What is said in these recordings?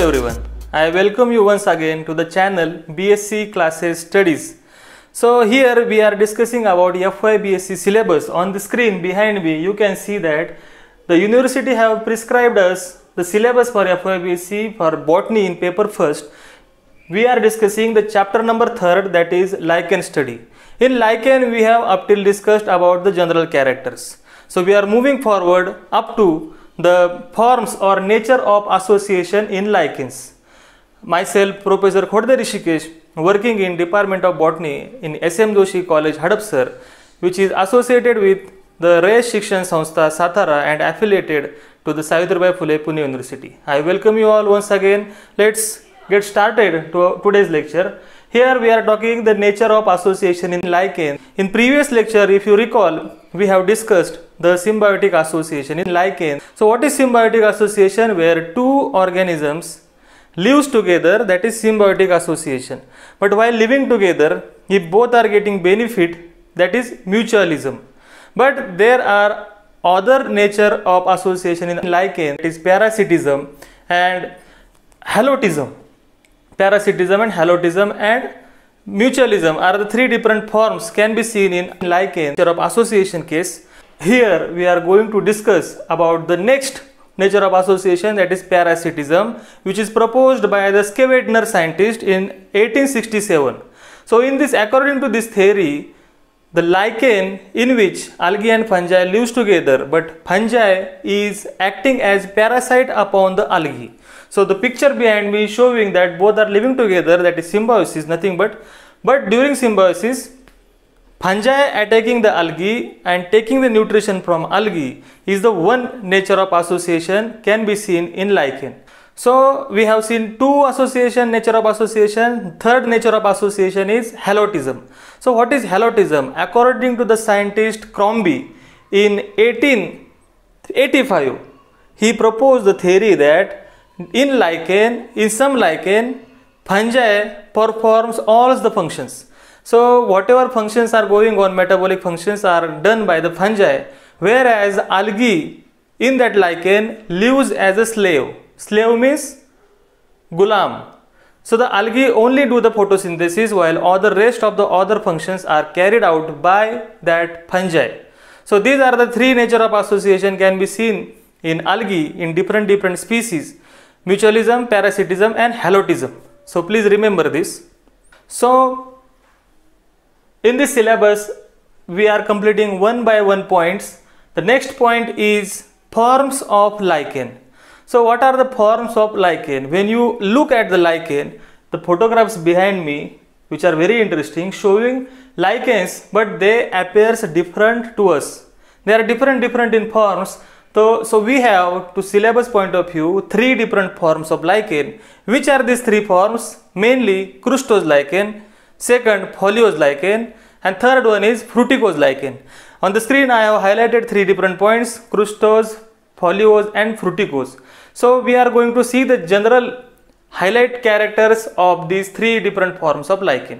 everyone, I welcome you once again to the channel BSc Classes Studies. So here we are discussing about FY BSc syllabus. On the screen behind me you can see that the university have prescribed us the syllabus for FY BSc for botany in paper first. We are discussing the chapter number 3rd, that is lichen study. In lichen we have up till discussed about the general characters. So we are moving forward up to the forms or nature of association in lichens. Myself, Professor Khodde Rishikesh, working in Department of Botany in SM Joshi College, Hadapsar, which is associated with the Raish Shikshan Sanstha, Satara, and affiliated to the Savitribai Phule Pune University. I welcome you all once again. Let's get started to today's lecture. Here we are talking the nature of association in lichen. In previous lecture, if you recall, we have discussed the symbiotic association in lichen. So what is symbiotic association? Where two organisms lives together, that is symbiotic association. But while living together, if both are getting benefit, that is mutualism. But there are other nature of association in lichen, it is parasitism and halotism. Parasitism and halotism and mutualism are the three different forms can be seen in lichen nature of association case. Here we are going to discuss about the next nature of association, that is parasitism, which is proposed by the Schevedner scientist in 1867. So in this, according to this theory, the lichen in which algae and fungi lives together, but fungi is acting as parasite upon the algae. So the picture behind me is showing that both are living together, that is symbiosis, nothing but during symbiosis, fungi attacking the algae and taking the nutrition from algae is the one nature of association can be seen in lichen. So we have seen two nature of association. Third nature of association is halotism. So what is halotism? According to the scientist Crombie in 1885, he proposed the theory that in some lichen, fungi performs all the functions. So whatever functions are going on, metabolic functions are done by the fungi, whereas algae in that lichen lives as a slave. Slave means gulam. So the algae only do the photosynthesis while all the rest of the other functions are carried out by that fungi. So these are the three nature of association can be seen in algae in different species: mutualism, parasitism and halotism. So please remember this. So in this syllabus we are completing one by one points. The next point is forms of lichen. So what are the forms of lichen? When you look at the lichen, the photographs behind me, which are very interesting, showing lichens, but they appears different to us. They are different in forms. So we have, to syllabus point of view, three different forms of lichen. Which are these three forms? Mainly crustose lichen, second foliose lichen, and third one is fruticose lichen. On the screen I have highlighted three different points: crustose, foliose and fruticose. So we are going to see the general highlight characters of these three different forms of lichen.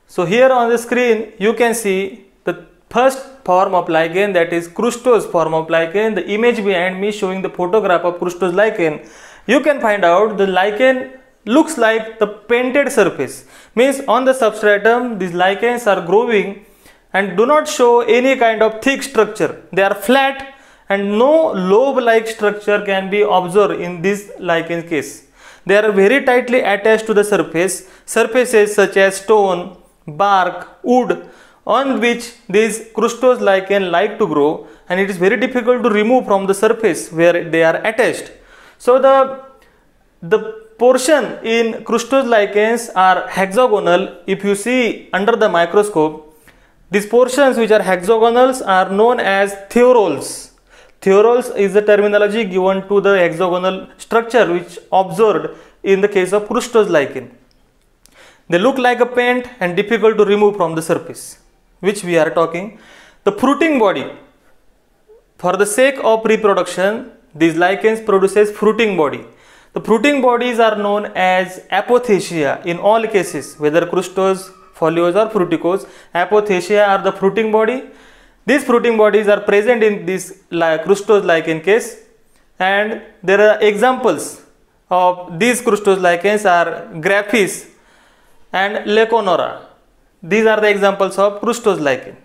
So here on the screen you can see the first form of lichen, that is crustose form of lichen. The image behind me showing the photograph of crustose lichen. You can find out the lichen looks like the painted surface, means on the substratum these lichens are growing and do not show any kind of thick structure. They are flat and no lobe-like structure can be observed in this lichen case. They are very tightly attached to the surfaces such as stone, bark, wood, on which these crustose lichen like to grow, and it is very difficult to remove from the surface where they are attached. So the portion in crustose lichens are hexagonal. If you see under the microscope, these portions which are hexagonals are known as thiorols. Thiorols is the terminology given to the hexagonal structure which observed in the case of crustose lichen. They look like a paint and difficult to remove from the surface, which we are talking. The fruiting body, for the sake of reproduction, these lichens produces fruiting body. The fruiting bodies are known as apothecia in all cases, whether crustose, foliose or fruticose. Apothecia are the fruiting body. These fruiting bodies are present in this crustose lichen case, and there are examples of these crustose lichens are Graphis and Leconora. These are the examples of crustose lichen.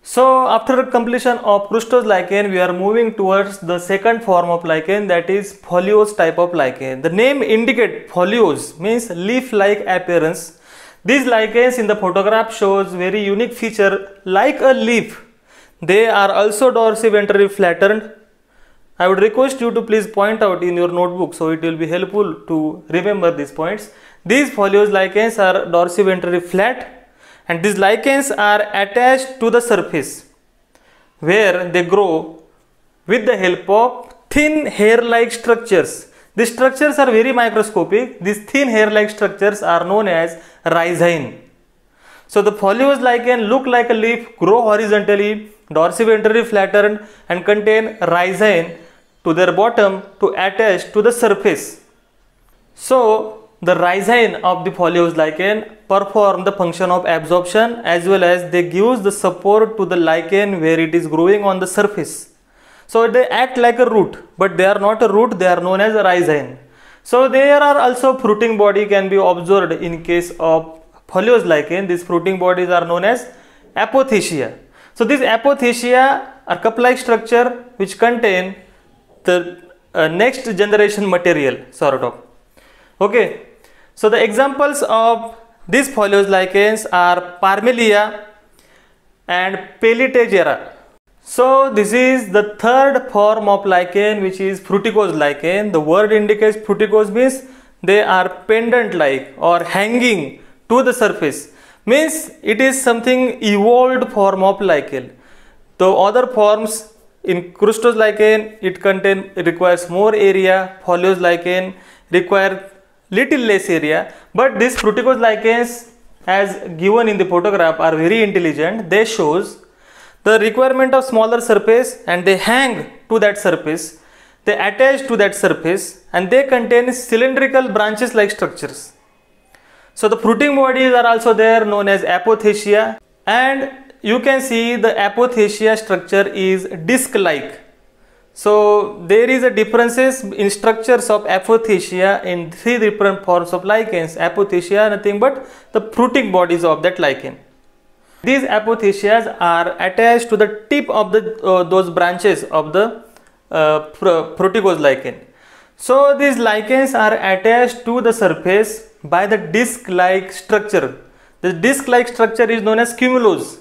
So after completion of crustose lichen, we are moving towards the second form of lichen, that is foliose type of lichen. The name indicates foliose means leaf-like appearance. These lichens in the photograph shows very unique feature like a leaf. They are also dorsiventrally flattened. I would request you to please point out in your notebook, so it will be helpful to remember these points. These foliose lichens are dorsiventrally flat, and these lichens are attached to the surface where they grow with the help of thin hair-like structures. These structures are very microscopic. These thin hair-like structures are known as rhizine. So the foliose lichen look like a leaf, grow horizontally, dorsiventrally flattened, and contain rhizine to their bottom to attach to the surface. So the rhizine of the foliose lichen perform the function of absorption, as well as they give the support to the lichen where it is growing on the surface. So they act like a root, but they are not a root, they are known as a rhizine. So there are also fruiting body can be observed in case of foliose lichen. These fruiting bodies are known as apothecia. So these apothecia are cup-like structure which contain the next generation material sort of. Okay. So the examples of these foliose lichens are Parmelia and Pelytegera. So this is the third form of lichen, which is fruticose lichen. The word indicates fruticose means they are pendant like or hanging to the surface, means it is something evolved form of lichen. The other forms in crustose lichen, it requires more area. Foliose lichen require little less area, but these fruticose lichens as given in the photograph are very intelligent. They shows the requirement of smaller surface and they hang to that surface, they attach to that surface, and they contain cylindrical branches like structures. So the fruiting bodies are also there, known as apothecia, and you can see the apothecia structure is disc-like. So there is a differences in structures of apothecia in three different forms of lichens. Apothecia nothing but the fruiting bodies of that lichen. These apothecias are attached to the tip of the those branches of the fruticose lichen. So these lichens are attached to the surface by the disc-like structure. The disc-like structure is known as cumulose.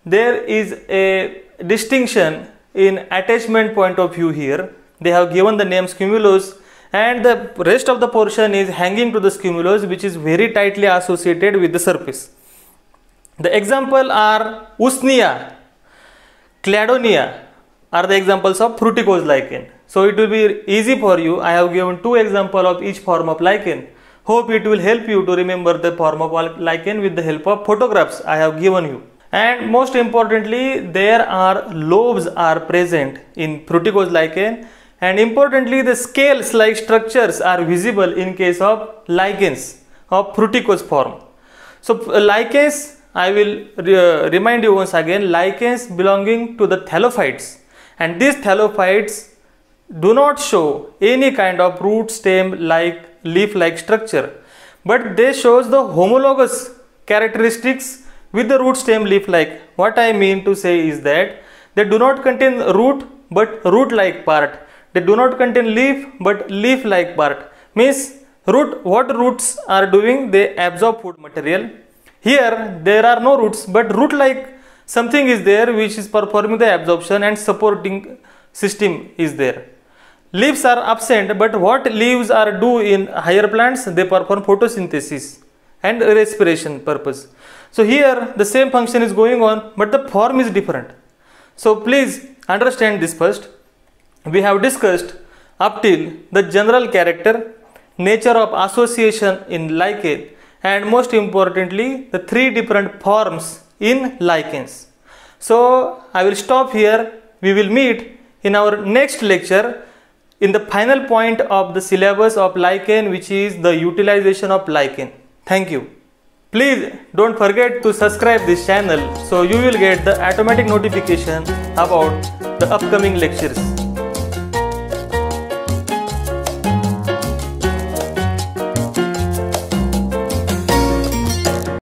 There is a distinction in attachment point of view here. They have given the name cumulose, and the rest of the portion is hanging to the cumulose, which is very tightly associated with the surface. The example are Usnea, Cladonia are the examples of fruticose lichen. So it will be easy for you. I have given two examples of each form of lichen. Hope it will help you to remember the form of lichen with the help of photographs I have given you. And most importantly, there are lobes are present in fruticose lichen, and importantly the scales like structures are visible in case of lichens of fruticose form. So lichens, I will remind you once again, lichens belonging to the thallophytes, and these thallophytes do not show any kind of root stem like leaf like structure, but they shows the homologous characteristics with the root stem leaf like. What I mean to say is that they do not contain root but root like part. They do not contain leaf but leaf like part. Means what roots are doing? They absorb food material. Here there are no roots, but root like something is there which is performing the absorption and supporting system is there. Leaves are absent, but what leaves are do in higher plants? They perform photosynthesis and respiration purpose. So here the same function is going on, but the form is different. So please understand this first. We have discussed up till the general character, nature of association in lichen, and most importantly the three different forms in lichens. So I will stop here. We will meet in our next lecture in the final point of the syllabus of lichen, which is the utilization of lichen. Thank you. Please don't forget to subscribe this channel so you will get the automatic notification about the upcoming lectures.